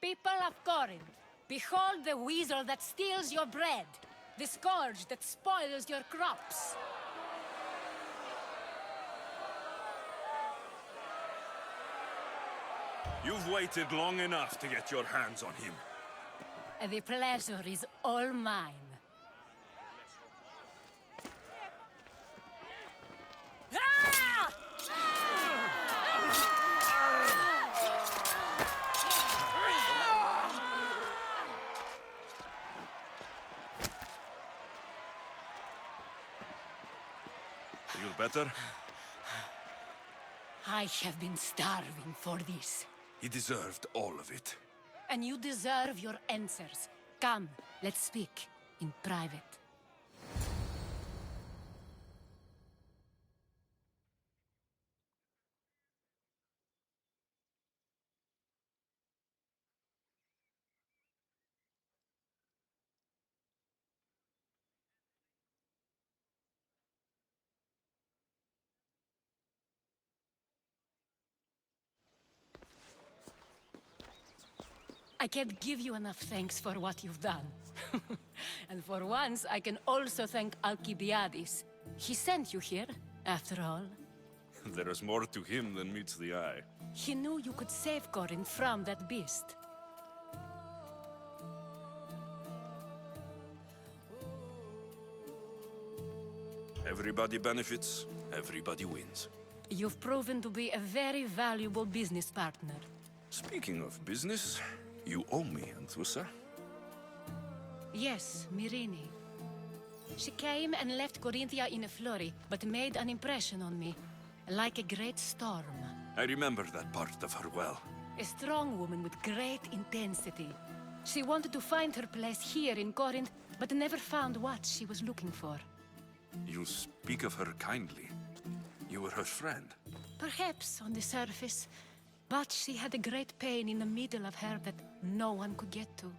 People of Corinth, behold the weasel that steals your bread, the scourge that spoils your crops. You've waited long enough to get your hands on him. The pleasure is all mine. Ah! Feel better? I have been starving for this. He deserved all of it. And you deserve your answers. Come, let's speak in private. I can't give you enough thanks for what you've done. And for once, I can also thank Alcibiades. He sent you here, after all. There is more to him than meets the eye. He knew you could save Corinth from that beast. Everybody benefits, everybody wins. You've proven to be a very valuable business partner. Speaking of business, you owe me, Anthusa. Yes, Myrine. She came and left Corinthia in a flurry, but made an impression on me, like a great storm. I remember that part of her well. A strong woman with great intensity. She wanted to find her place here in Corinth, but never found what she was looking for. You speak of her kindly. You were her friend. Perhaps on the surface, but she had a great pain in the middle of her that no one could get to.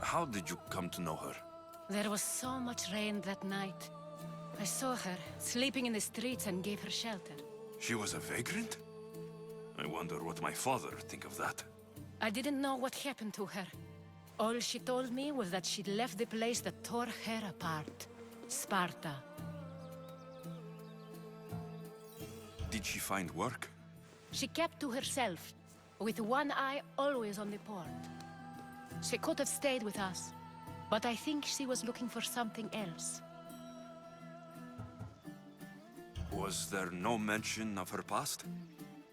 How did you come to know her? There was so much rain that night. I saw her, sleeping in the streets, and gave her shelter. She was a vagrant? I wonder what my father would think of that. I didn't know what happened to her. All she told me was that she'd left the place that tore her apart. Sparta. Did she find work? She kept to herself, with one eye always on the port. She could have stayed with us, but I think she was looking for something else. Was there no mention of her past?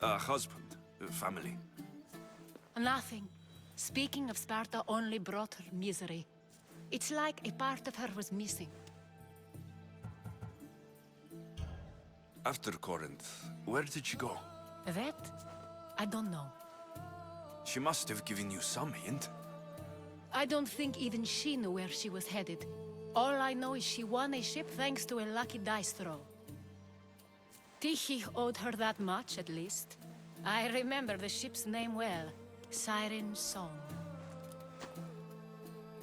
A husband, a family? Nothing. Speaking of Sparta only brought her misery. It's like a part of her was missing. After Corinth, where did she go? That? I don't know. She must have given you some hint. I don't think even she knew where she was headed. All I know is she won a ship thanks to a lucky dice throw. Tyche owed her that much, at least. I remember the ship's name well. Siren Song.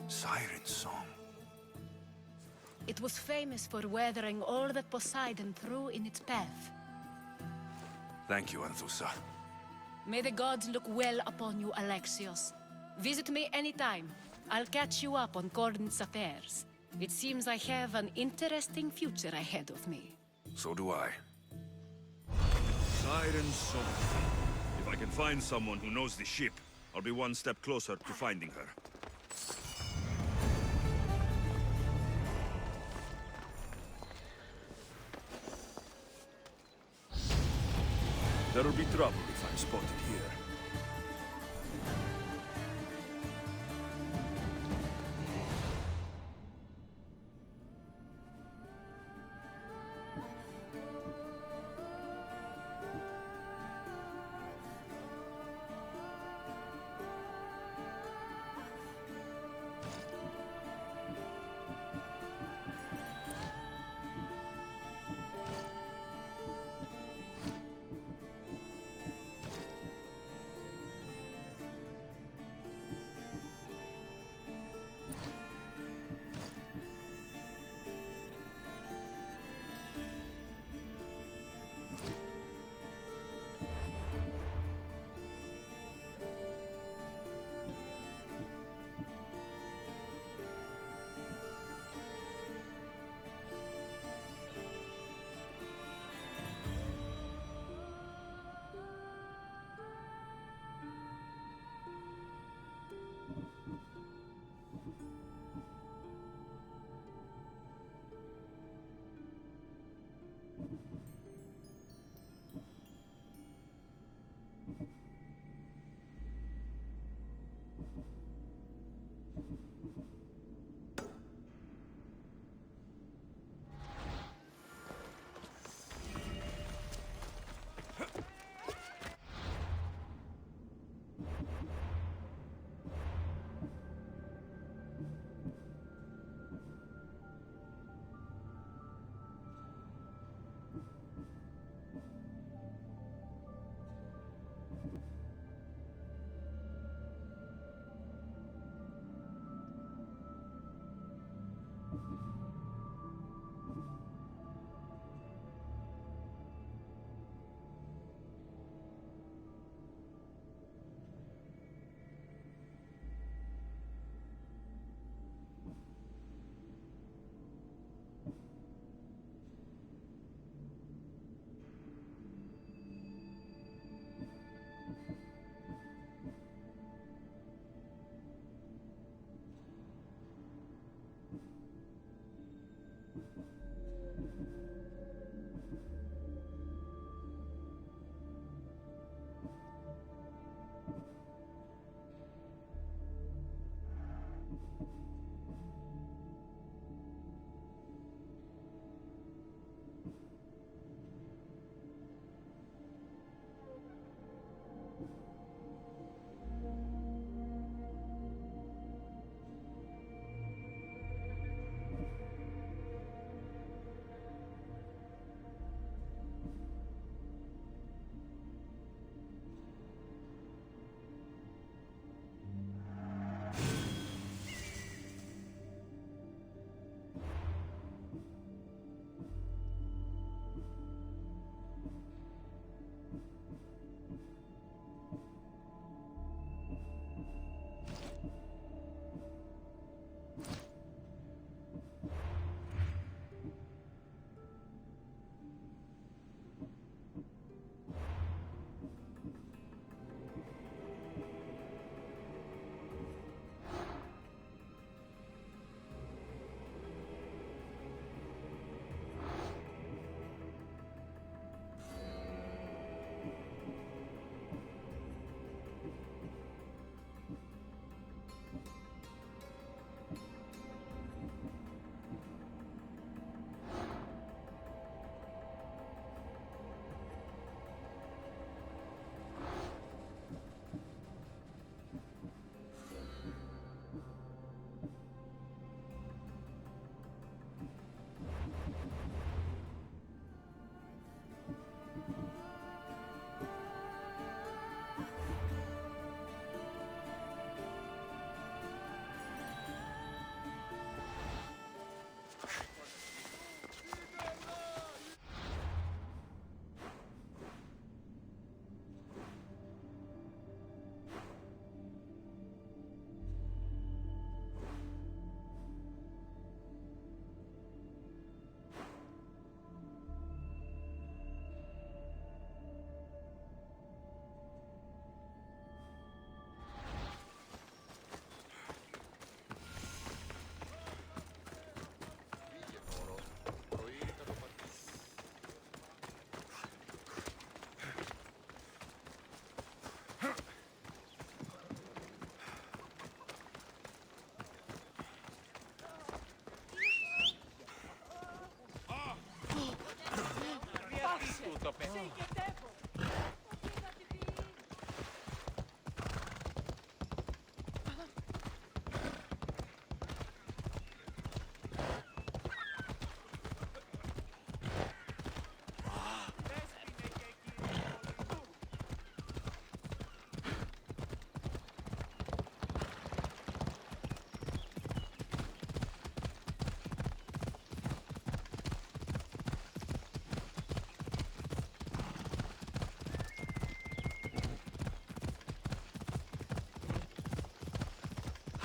Siren Song. It was famous for weathering all that Poseidon threw in its path. Thank you, Anthusa. May the gods look well upon you, Alexios. Visit me anytime. I'll catch you up on Corinth's affairs. It seems I have an interesting future ahead of me. So do I. Siren Song. If I can find someone who knows the ship, I'll be one step closer to finding her. There'll be trouble if I'm spotted here.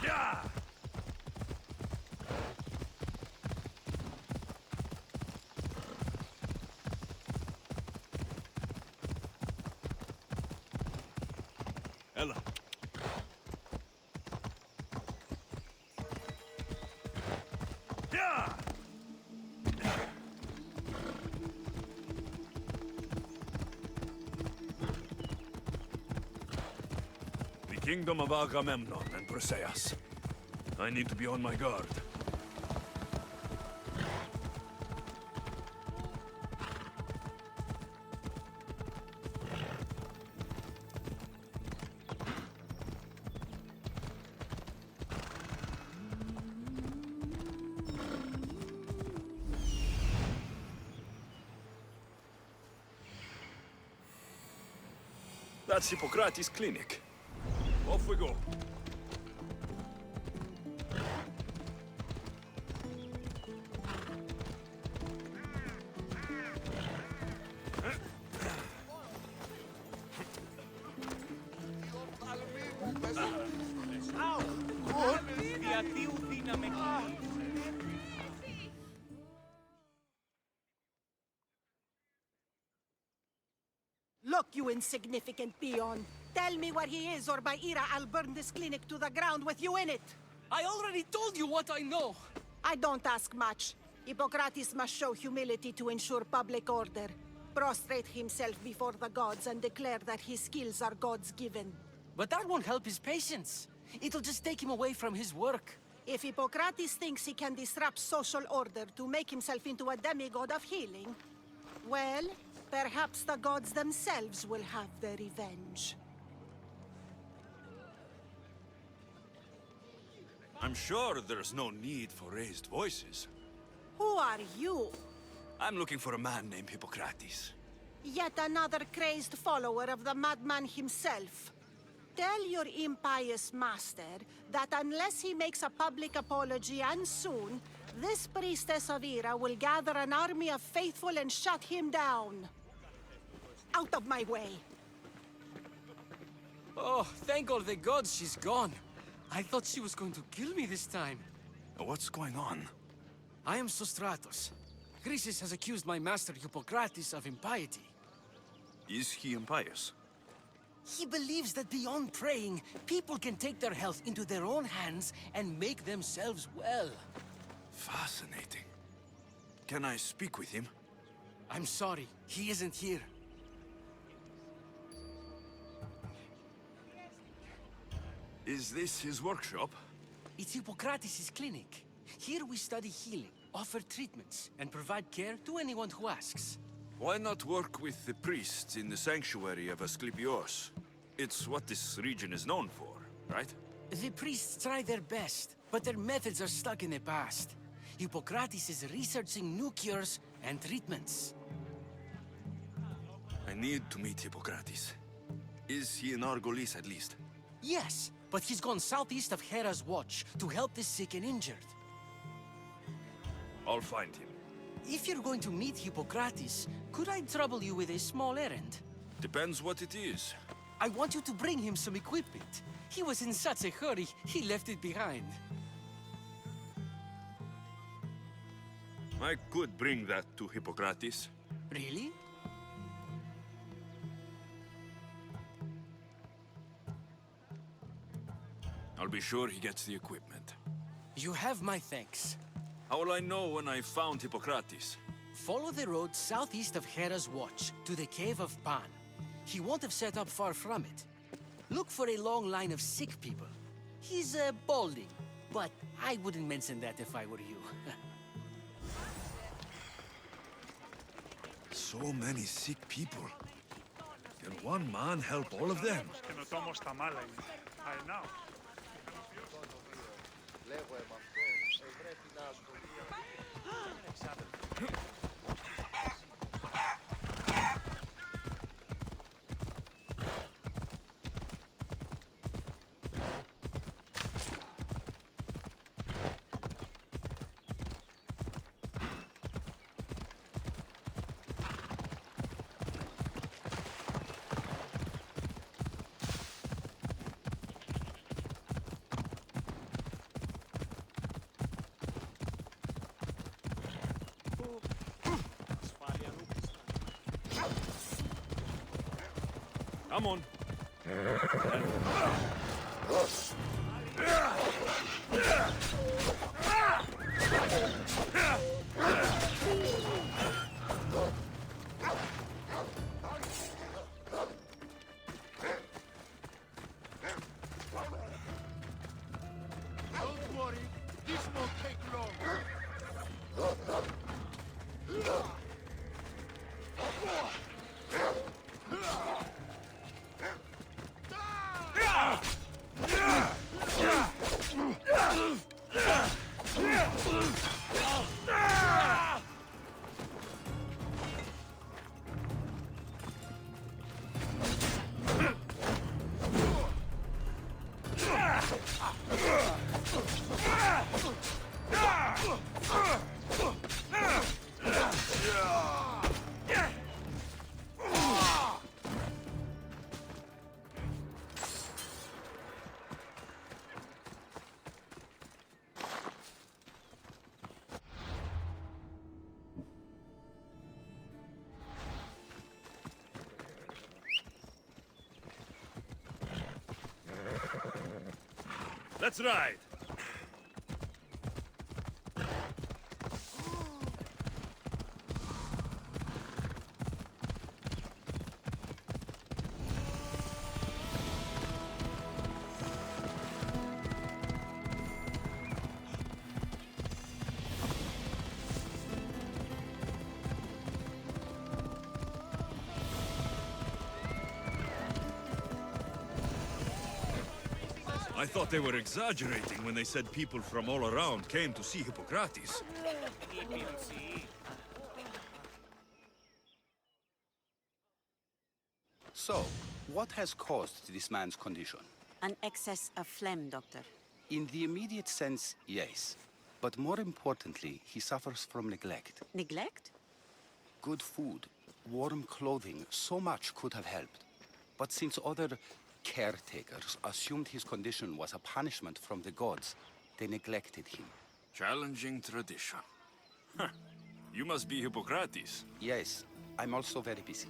Yeah! Ella. Yeah! The kingdom of Agamemnon and Perseus. I need to be on my guard. That's Hippocrates' clinic. Off we go. Look, you insignificant peon. Tell me where he is, or by Ira, I'll burn this clinic to the ground with you in it. I already told you what I know. I don't ask much. Hippocrates must show humility to ensure public order. Prostrate himself before the gods and declare that his skills are God's given. But that won't help his patients. It'll just take him away from his work. If Hippocrates thinks he can disrupt social order to make himself into a demigod of healing, well, perhaps the gods themselves will have their revenge. I'm sure there's no need for raised voices. Who are you? I'm looking for a man named Hippocrates. Yet another crazed follower of the madman himself. Tell your impious master that unless he makes a public apology, and soon, this priestess of Ira will gather an army of faithful and shut him down. Out of my way! Oh, thank all the gods she's gone. I thought she was going to kill me this time. What's going on? I am Sostratos. Chrysis has accused my master Hippocrates of impiety. Is he impious? He believes that beyond praying, people can take their health into their own hands and make themselves well. Fascinating. Can I speak with him? I'm sorry, he isn't here. Is this his workshop? It's Hippocrates' clinic. Here we study healing, offer treatments, and provide care to anyone who asks. Why not work with the priests in the sanctuary of Asclepios? It's what this region is known for, right? The priests try their best, but their methods are stuck in the past. Hippocrates is researching new cures and treatments. I need to meet Hippocrates. Is he in Argolis at least? Yes, but he's gone southeast of Hera's Watch to help the sick and injured. I'll find him. If you're going to meet Hippocrates, could I trouble you with a small errand? Depends what it is. I want you to bring him some equipment. He was in such a hurry, he left it behind. I could bring that to Hippocrates. Really? I'll be sure he gets the equipment. You have my thanks. How will I know when I found Hippocrates? Follow the road southeast of Hera's Watch to the Cave of Pan. He won't have set up far from it. Look for a long line of sick people. He's balding, but I wouldn't mention that if I were you. So So many sick people. Can one man help all of them? Καινοτόμο στα μάλα είναι. I know. Come on. Don't worry, this won't take long. Let's ride. I thought they were exaggerating when they said people from all around came to see Hippocrates. So, what has caused this man's condition? An excess of phlegm, Doctor. In the immediate sense, yes. But more importantly, he suffers from neglect. Neglect? Good food, warm clothing, so much could have helped. But since other caretakers assumed his condition was a punishment from the gods, they neglected him. Challenging tradition. Huh. You must be Hippocrates. Yes, I'm also very busy.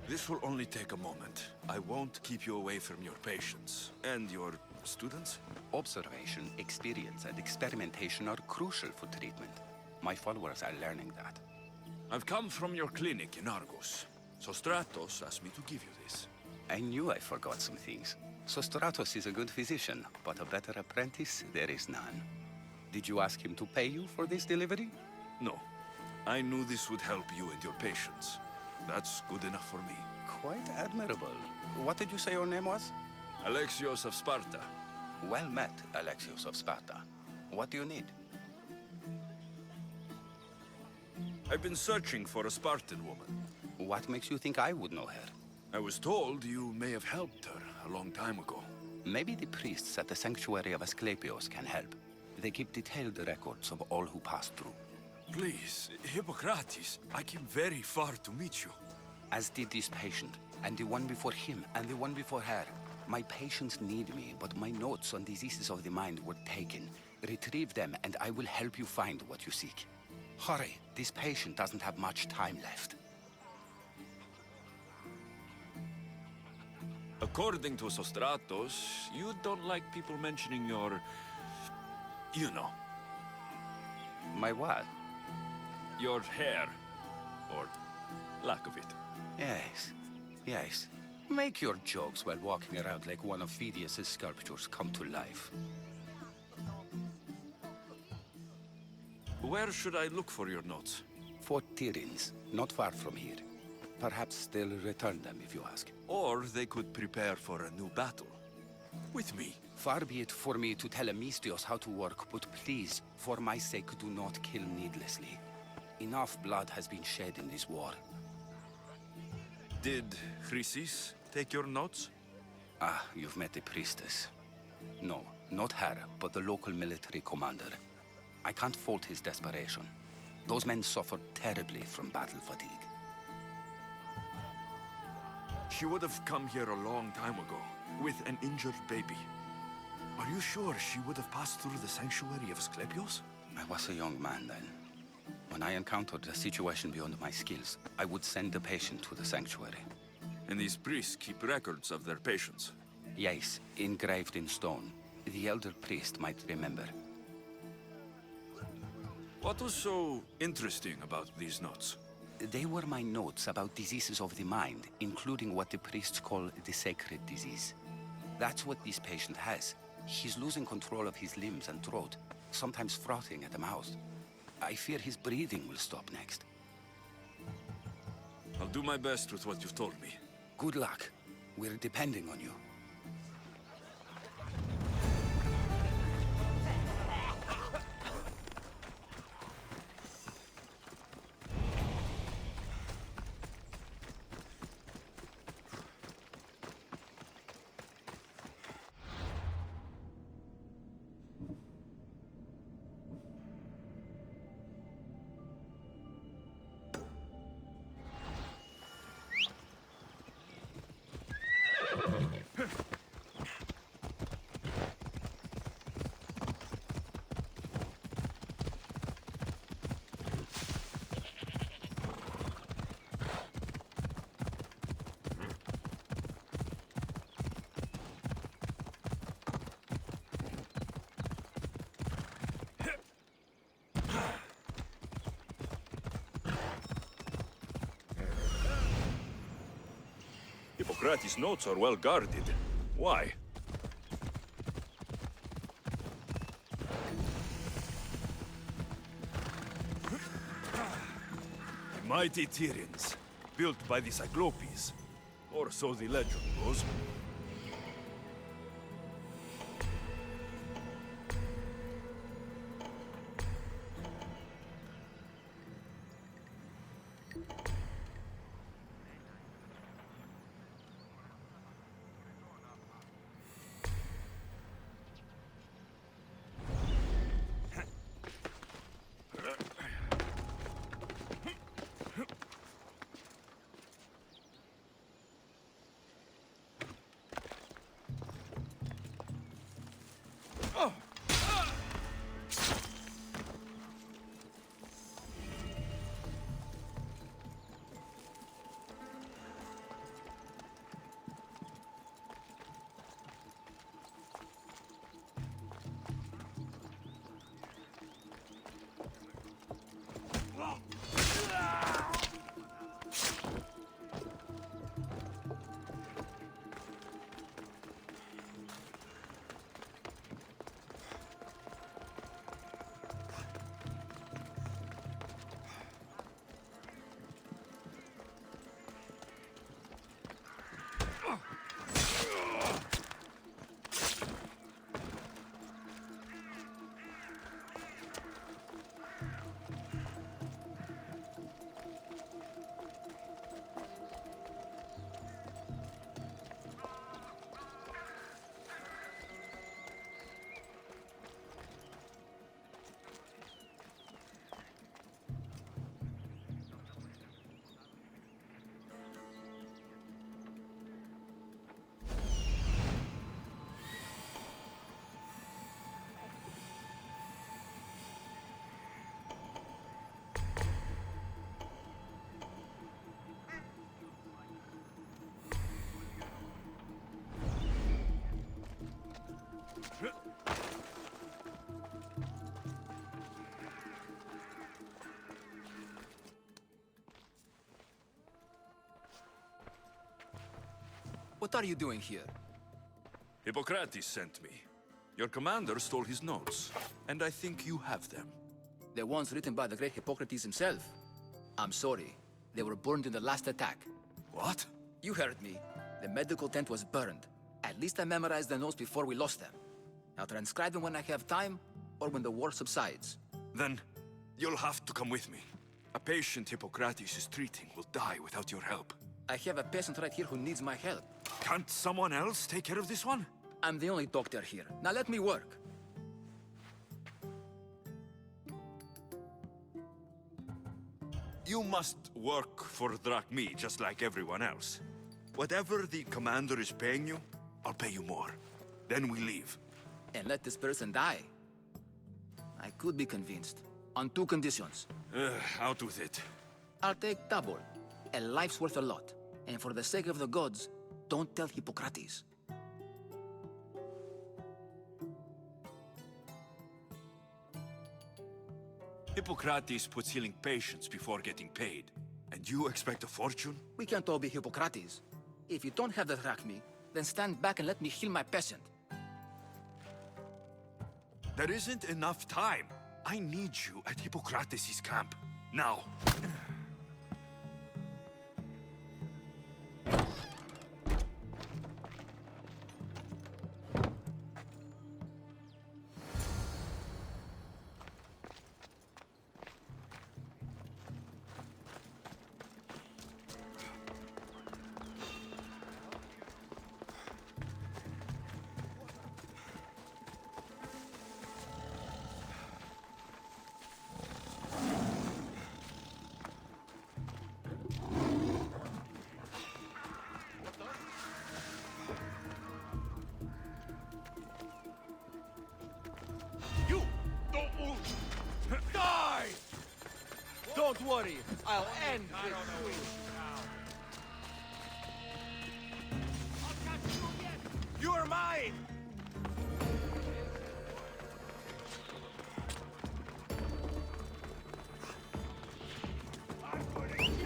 This will only take a moment. I won't keep you away from your patients. And your students? Observation, experience, and experimentation are crucial for treatment. My followers are learning that. I've come from your clinic in Argos. Sostratos asked me to give you this. I knew I forgot some things. Sostratos is a good physician, but a better apprentice there is none. Did you ask him to pay you for this delivery? No. I knew this would help you and your patients. That's good enough for me. Quite admirable. What did you say your name was? Alexios of Sparta. Well met, Alexios of Sparta. What do you need? I've been searching for a Spartan woman. What makes you think I would know her? I was told you may have helped her a long time ago. Maybe the priests at the sanctuary of Asclepios can help. They keep detailed records of all who pass through. Please, Hippocrates, I came very far to meet you. As did this patient, and the one before him, and the one before her. My patients need me, but my notes on diseases of the mind were taken. Retrieve them, and I will help you find what you seek. Hurry, this patient doesn't have much time left. According to Sostratos, you don't like people mentioning your... you know, My what? your hair. Or lack of it. Yes, yes. Make your jokes while walking around like one of Phidias' sculptures come to life. Where should I look for your notes? Fort Tyrins, not far from here. Perhaps they'll return them if you ask. Or they could prepare for a new battle. With me. Far be it for me to tell Amistios how to work, but please, for my sake, do not kill needlessly. Enough blood has been shed in this war. Did Chrysis take your notes? Ah, you've met the priestess. No, not her, but the local military commander. I can't fault his desperation. Those men suffered terribly from battle fatigue. She would have come here a long time ago, with an injured baby. Are you sure she would have passed through the sanctuary of Asclepios? I was a young man then. When I encountered a situation beyond my skills, I would send the patient to the sanctuary. And these priests keep records of their patients. Yes, engraved in stone. The elder priest might remember. What was so interesting about these notes? They were my notes about diseases of the mind, including what the priests call the sacred disease. That's what this patient has. He's losing control of his limbs and throat, sometimes frothing at the mouth. I fear his breathing will stop next. I'll do my best with what you've told me. Good luck. We're depending on you. Hippocrates' notes are well guarded. Why? The mighty Tyrins, built by the Cyclopes, or so the legend goes. What are you doing here? Hippocrates sent me. Your commander stole his notes, and I think you have them. The ones written by the great Hippocrates himself. I'm sorry. They were burned in the last attack. What? You heard me. The medical tent was burned. At least I memorized the notes before we lost them. I'll transcribe them when I have time, or when the war subsides. Then, you'll have to come with me. A patient Hippocrates is treating will die without your help. I have a patient right here who needs my help. Can't someone else take care of this one? I'm the only doctor here. Now let me work. You must work for drachmi, just like everyone else. Whatever the commander is paying you, I'll pay you more. Then we leave. And let this person die. I could be convinced. On two conditions. Out with it. I'll take double. A life's worth a lot. And for the sake of the gods, don't tell Hippocrates. Hippocrates puts healing patients before getting paid. And you expect a fortune? We can't all be Hippocrates. If you don't have the drachmi, then stand back and let me heal my patient. There isn't enough time. I need you at Hippocrates' camp. Now. You! Don't move! Die! Don't worry, I'll end this soon. You're mine! I'm going to kill you!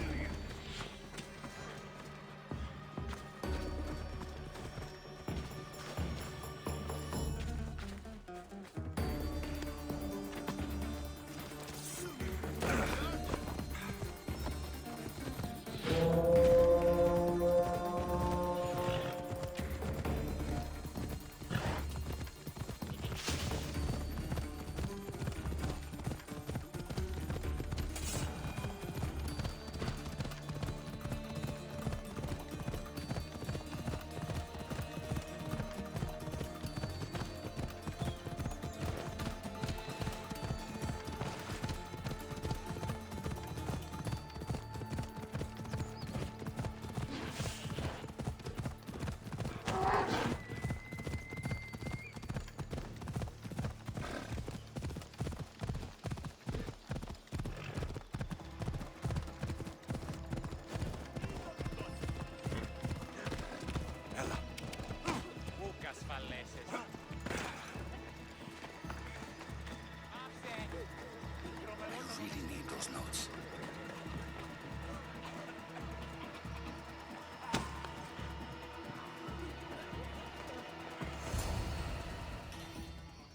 I really need those notes.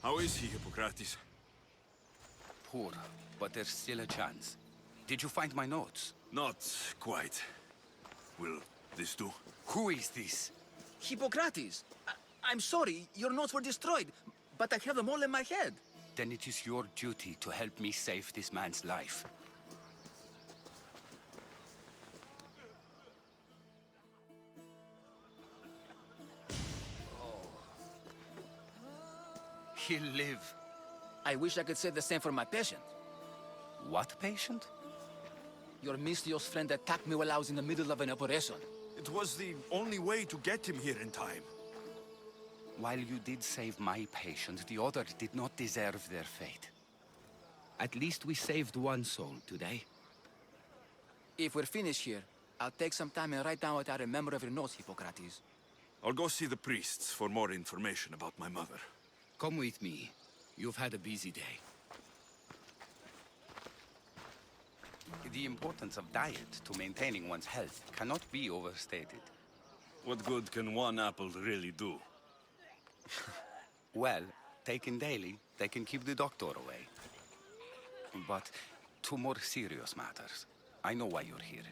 How is he, Hippocrates? Poor, but there's still a chance. Did you find my notes? Not quite. Will this do? Who is this? Hippocrates! I'm sorry, your notes were destroyed, but I have them all in my head. Then it is your duty to help me save this man's life. He'll live. I wish I could say the same for my patient. What patient? Your Mystios friend attacked me while I was in the middle of an operation. It was the only way to get him here in time. While you did save my patient, the others did not deserve their fate. At least we saved one soul today. If we're finished here, I'll take some time and write down what I remember of your notes, Hippocrates. I'll go see the priests for more information about my mother. Come with me. You've had a busy day. The importance of diet to maintaining one's health cannot be overstated. What good can one apple really do? Well, taken daily, they can keep the doctor away. But to more serious matters. I know why you're here.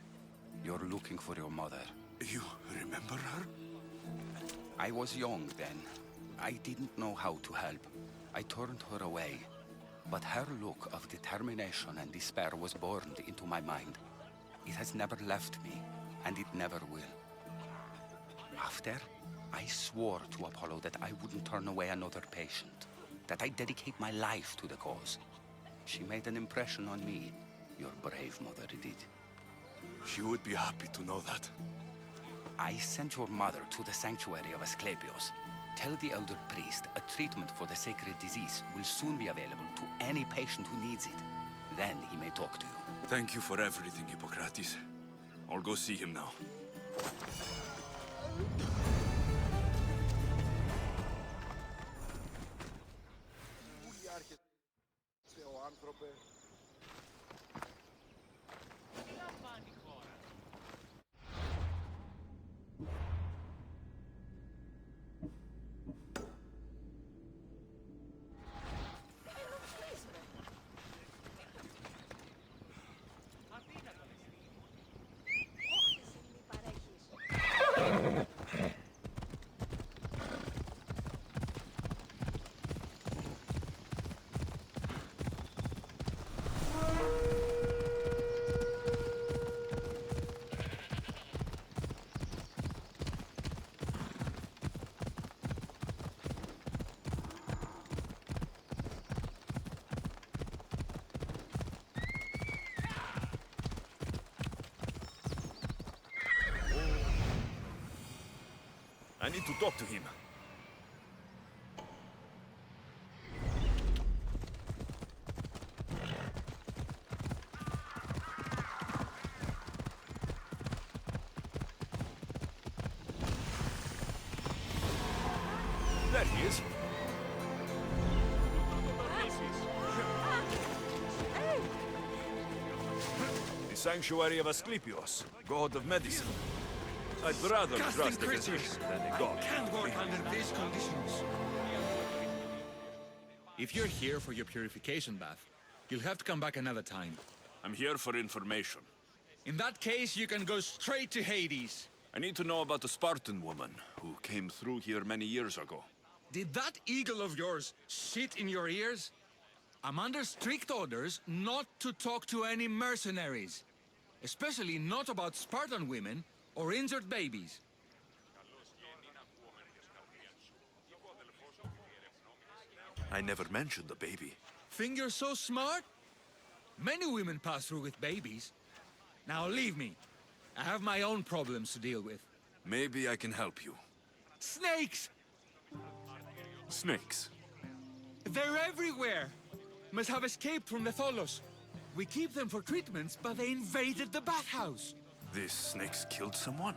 You're looking for your mother. You remember her? I was young then. I didn't know how to help. I turned her away. But her look of determination and despair was burned into my mind. It has never left me, and it never will. After, I swore to Apollo that I wouldn't turn away another patient, that I'd dedicate my life to the cause. She made an impression on me. Your brave mother did. She would be happy to know that. I sent your mother to the sanctuary of Asclepios. Tell the elder priest a treatment for the sacred disease will soon be available to any patient who needs it. Then he may talk to you. Thank you for everything, Hippocrates. I'll go see him now. I need to talk to him. There he is. The sanctuary of Asclepios, god of medicine. I'd rather trust a physician than a god. Can't work under these conditions. If you're here for your purification bath, you'll have to come back another time. I'm here for information. In that case, you can go straight to Hades. I need to know about a Spartan woman who came through here many years ago. Did that eagle of yours shit in your ears? I'm under strict orders not to talk to any mercenaries. Especially not about Spartan women or injured babies. I never mentioned the baby. Think you're so smart? Many women pass through with babies. Now leave me. I have my own problems to deal with. Maybe I can help you. Snakes! Snakes? They're everywhere! Must have escaped from the Tholos. We keep them for treatments, but they invaded the bathhouse. These snakes killed someone?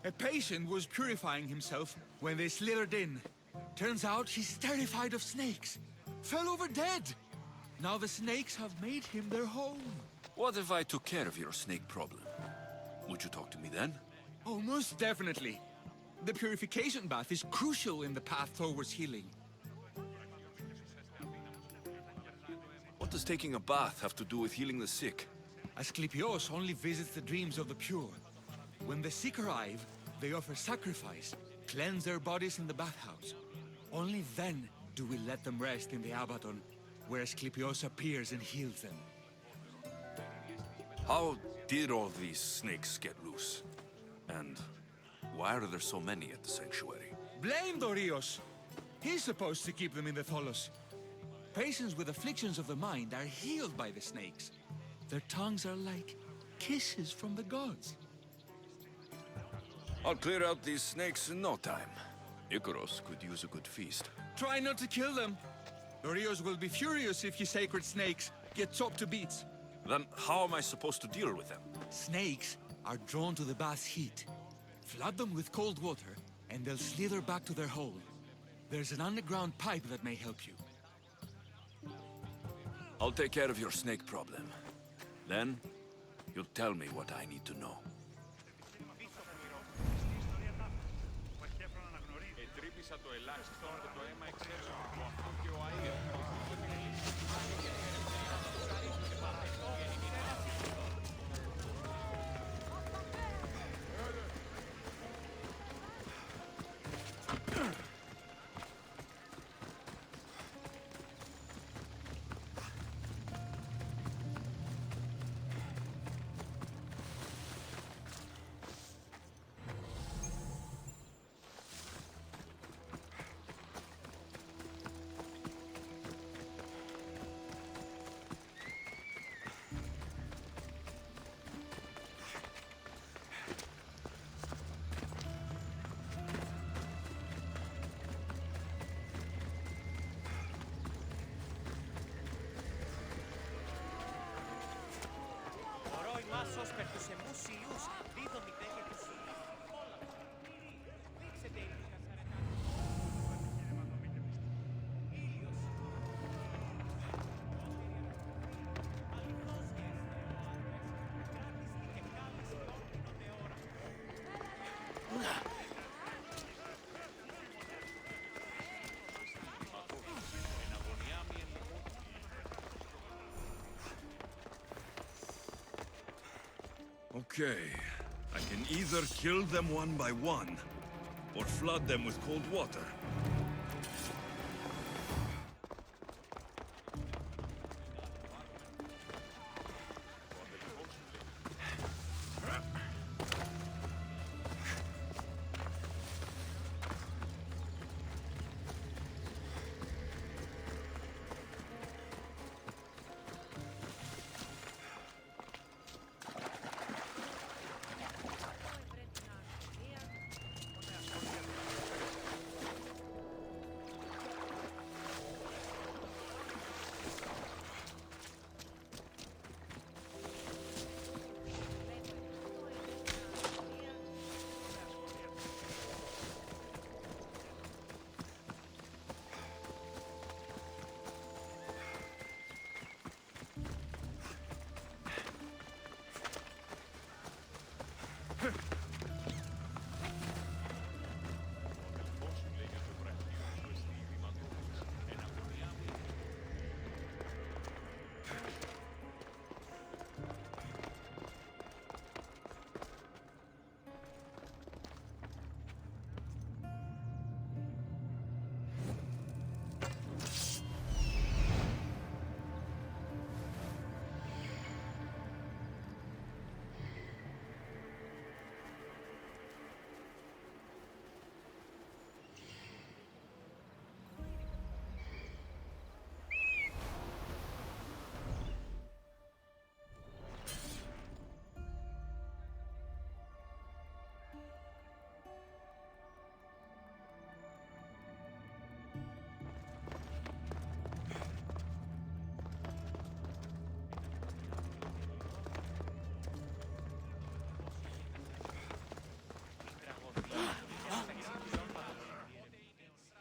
A patient was purifying himself when they slithered in. Turns out he's terrified of snakes. Fell over dead. Now the snakes have made him their home. What if I took care of your snake problem? Would you talk to me then? Oh, most definitely. The purification bath is crucial in the path towards healing. What does taking a bath have to do with healing the sick? Asclepios only visits the dreams of the pure. When the sick arrive, they offer sacrifice, cleanse their bodies in the bathhouse. Only then do we let them rest in the Abaddon, where Asclepios appears and heals them. How did all these snakes get loose? And why are there so many at the sanctuary? Blame Dorios! He's supposed to keep them in the Tholos. Patients with afflictions of the mind are healed by the snakes. Their tongues are like kisses from the gods. I'll clear out these snakes in no time. Icaros could use a good feast. Try not to kill them. Dorios will be furious if you sacred snakes get chopped to bits. Then how am I supposed to deal with them? Snakes are drawn to the bath's heat. Flood them with cold water, and they'll slither back to their hole. There's an underground pipe that may help you. I'll take care of your snake problem. Then, you'll tell me what I need to know. ασώσπερτους εμούσιους, δίδομοι δέχετες. Δείξετε η Okay. I can either kill them one by one, or flood them with cold water.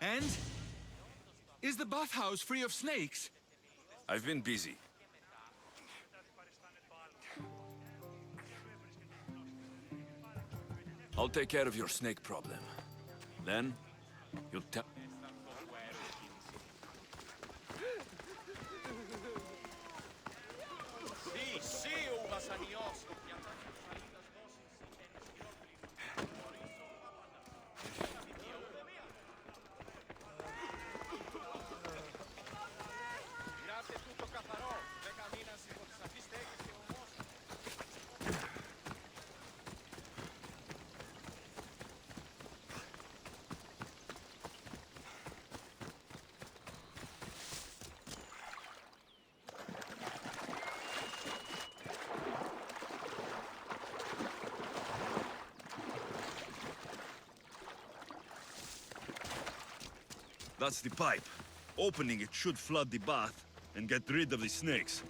And? Is the bathhouse free of snakes? I've been busy. I'll take care of your snake problem. Then, you'll tell... That's the pipe. Opening it should flood the bath and get rid of the snakes.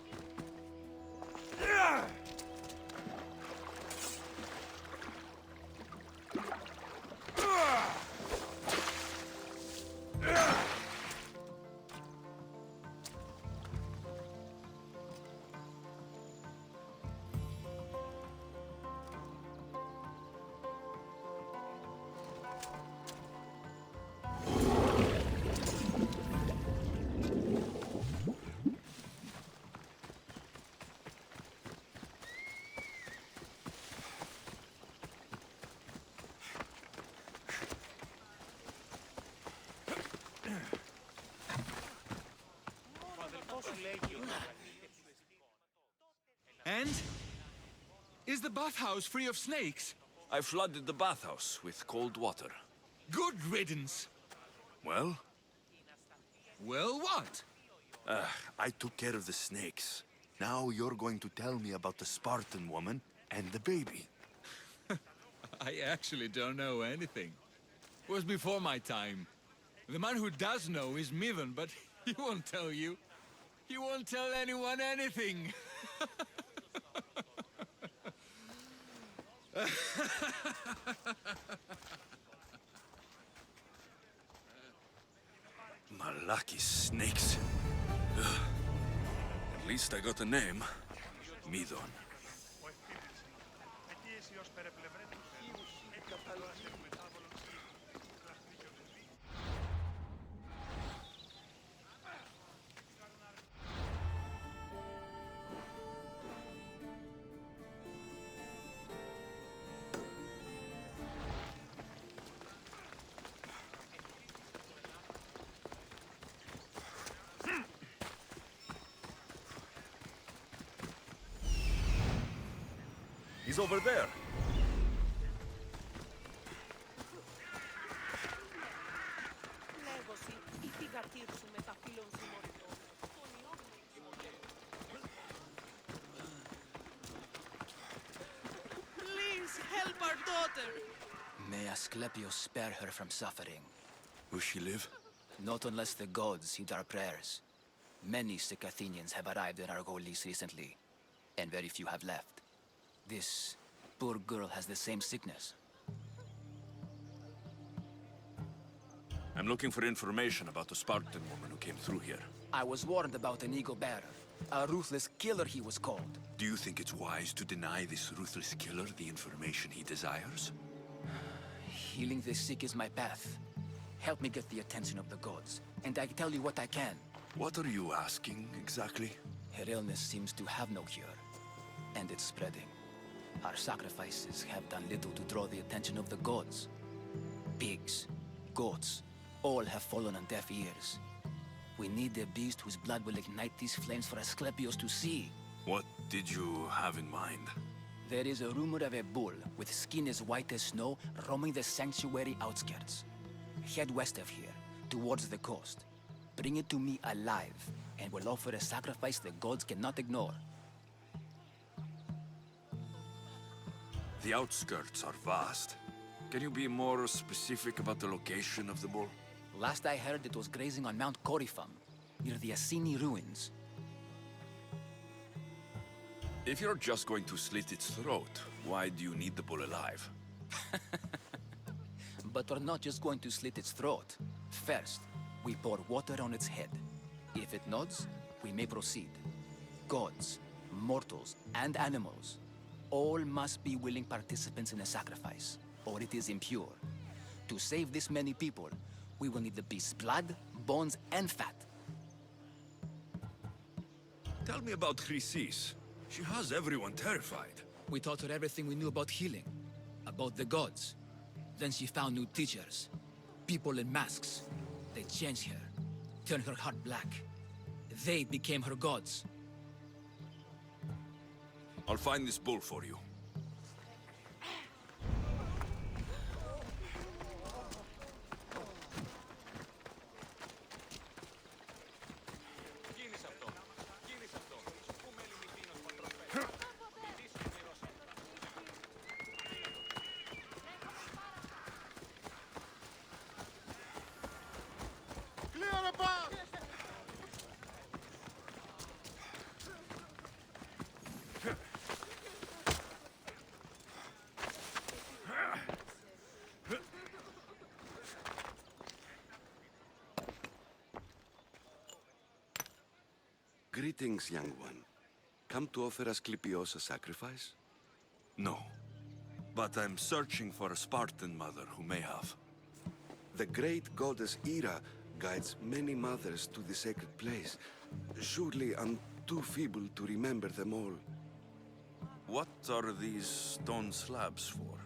And? Is the bathhouse free of snakes? I flooded the bathhouse with cold water. Good riddance. Well? Well, what? I took care of the snakes. Now you're going to tell me about the Spartan woman and the baby. I actually don't know anything. It was before my time. The man who does know is Mivan, but he won't tell you. He won't tell anyone anything. Malaki snakes. Ugh. At least I got a name. Midon. Ο ευθύνης. Εκεί εσύ ως περεπλευρέ του Θεούς. Έτσι τώρα σε μετάβολο κλαστρίκιο του δι. He's over there. Λέγωση, η θυγατήρ σου με τα φίλων συμμοριτών. Τον ιόν Please help our daughter! May Asclepius spare her from suffering. Will she live? Not unless the gods heed our prayers. Many sick Athenians have arrived in Argolis recently, and very few have left. This poor girl has the same sickness. I'm looking for information about the Spartan woman who came through here. I was warned about an eagle bearer. A ruthless killer he was called. Do you think it's wise to deny this ruthless killer the information he desires? Healing the sick is my path. Help me get the attention of the gods, and I tell you what I can. What are you asking, exactly? Her illness seems to have no cure, and it's spreading. Our sacrifices have done little to draw the attention of the gods. Pigs, goats, all have fallen on deaf ears. We need a beast whose blood will ignite these flames for Asclepius to see. What did you have in mind? There is a rumor of a bull with skin as white as snow roaming the sanctuary outskirts. Head west of here, towards the coast. Bring it to me alive, and we'll offer a sacrifice the gods cannot ignore. The outskirts are vast. Can you be more specific about the location of the bull? Last I heard, it was grazing on Mount Corifum, near the Assini ruins. If you're just going to slit its throat, why do you need the bull alive? But we're not just going to slit its throat. First, we pour water on its head. If it nods, we may proceed. Gods, mortals, and animals, all must be willing participants in the sacrifice, or it is impure. To save this many people, we will need the beast's blood, bones, and fat. Tell me about Chrysis. She has everyone terrified. We taught her everything we knew about healing, about the gods. Then she found new teachers, people in masks. They changed her, turned her heart black. They became her gods. I'll find this bull for you. Greetings, young one. Come to offer Asclepios a sacrifice? No. But I'm searching for a Spartan mother who may have. The great goddess Ira guides many mothers to the sacred place. Surely I'm too feeble to remember them all. What are these stone slabs for?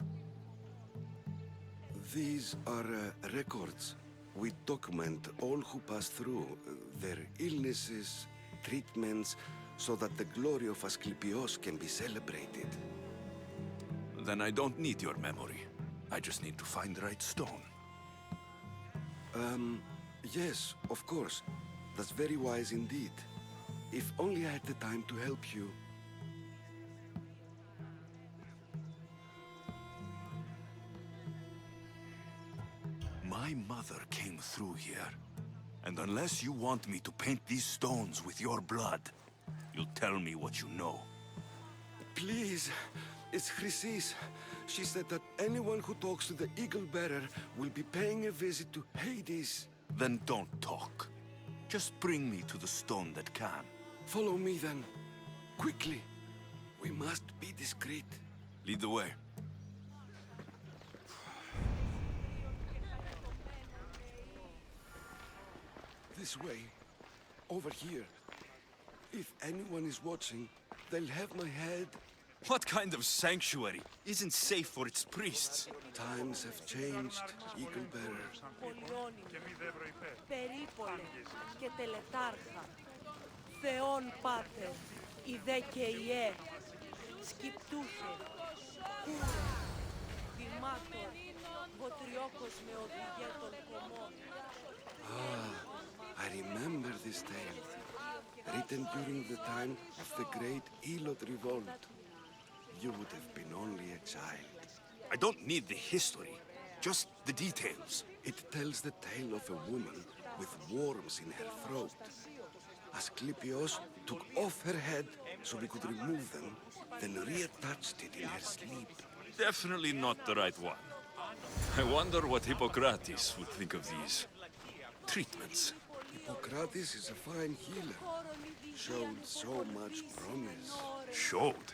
These are records. We document all who pass through, their illnesses, treatments, so that the glory of Asclepios can be celebrated. Then I don't need your memory. I just need to find the right stone. Yes, of course. That's very wise indeed. If only I had the time to help you. My mother came through here. And unless you want me to paint these stones with your blood, you'll tell me what you know. Please, It's Chrysis. She said that anyone who talks to the Eagle Bearer will be paying a visit to Hades. Then don't talk. Just bring me to the stone that can. Follow me then. Quickly. We must be discreet. Lead the way. This way. Over here. If anyone is watching, they'll have my head. What kind of sanctuary isn't safe for its priests? Times have changed, Eagle Bearer. Πολυώνυμοι, περίπολε και τελετάρχα, Θεόν Πάτερ, η δε και η σκυπτούχε, κούρε, δημάτων, βοτριόκος με οδηγέ των κομμών. I remember this tale. Written during the time of the Great Elot Revolt. You would have been only a child. I don't need the history, just the details. It tells the tale of a woman with worms in her throat. Asclepios took off her head so we could remove them, then reattached it in her sleep. Definitely not the right one. I wonder what Hippocrates would think of these treatments. Hippocrates is a fine healer. Showed so much promise. Showed?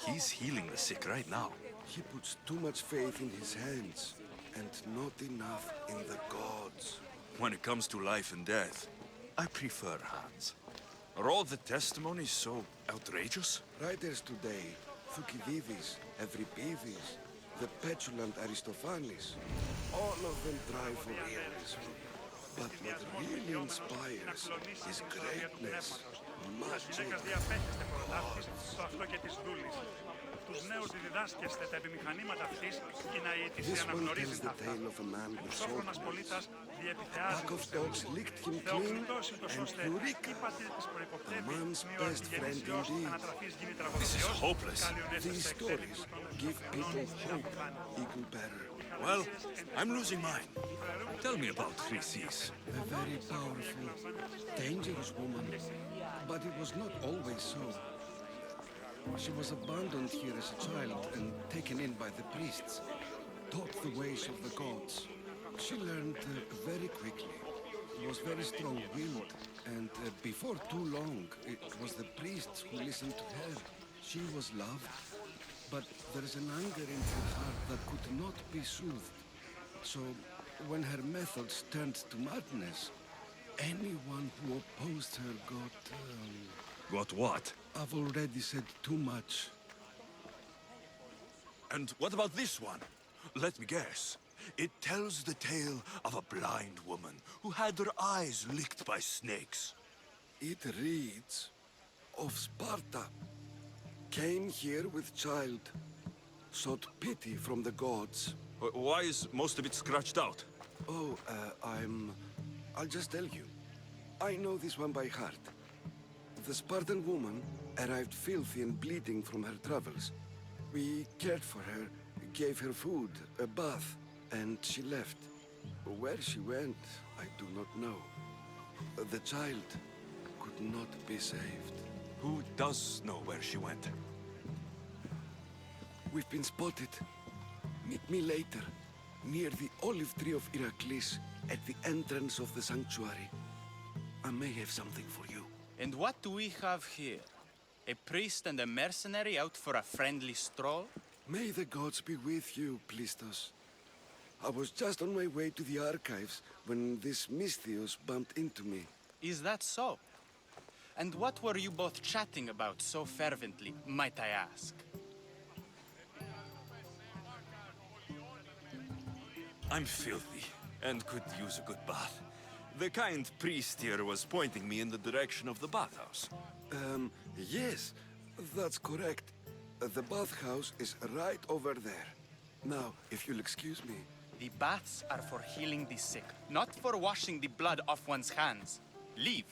He's healing the sick right now. He puts too much faith in his hands, and not enough in the gods. When it comes to life and death, I prefer hands. Are all the testimonies so outrageous? Writers today, Thucydides, Euripides, the petulant Aristophanes, all of them try for realism. But what really inspires is greatness, macho gods. Τους νέους διδάσκεστε τα επιμηχανήματα αυτής και να η αιτησία This one tells αναγνωρίζει the τα tale of a man Ο with σόφρονας sword πολίτας wounds. διεπιθεάζει Pack of τους dogs θεούς. licked him clean, Θεοκτητός ούτως and ώστε Eureka, ύπατη της a προϋποπτεύει man's μη best friend ορθογενήσιος indeed. ανατραφής γίνει This is τραγωδοποιός hopeless. These stories give people hope, Eagle Bearer. Well, I'm losing mine. Tell me about Chrysis. A very powerful, dangerous woman, but it was not always so. She was abandoned here as a child and taken in by the priests, taught the ways of the gods. She learned very quickly, was very strong-willed, and before too long, it was the priests who listened to her. She was loved, but there is an anger in her heart that could not be soothed. So, when her methods turned to madness, anyone who opposed her got... Got what? I've already said too much. And what about this one? Let me guess. It tells the tale of a blind woman who had her eyes licked by snakes. It reads of Sparta. Came here with child, sought pity from the gods. Why is most of it scratched out? Oh, I'll just tell you. I know this one by heart. The Spartan woman arrived filthy and bleeding from her travels. We cared for her, gave her food, a bath, and she left. Where she went, I do not know. The child could not be saved. Who does know where she went? We've been spotted. Meet me later, near the olive tree of Iraklis, at the entrance of the sanctuary. I may have something for you. And what do we have here? A priest and a mercenary out for a friendly stroll? May the gods be with you, Plistos. I was just on my way to the archives when this Misthios bumped into me. Is that so? And what were you both chatting about so fervently, might I ask? I'm filthy and could use a good bath. The kind priest here was pointing me in the direction of the bathhouse. Yes, that's correct. The bathhouse is right over there. Now, if you'll excuse me. The baths are for healing the sick, not for washing the blood off one's hands. Leave.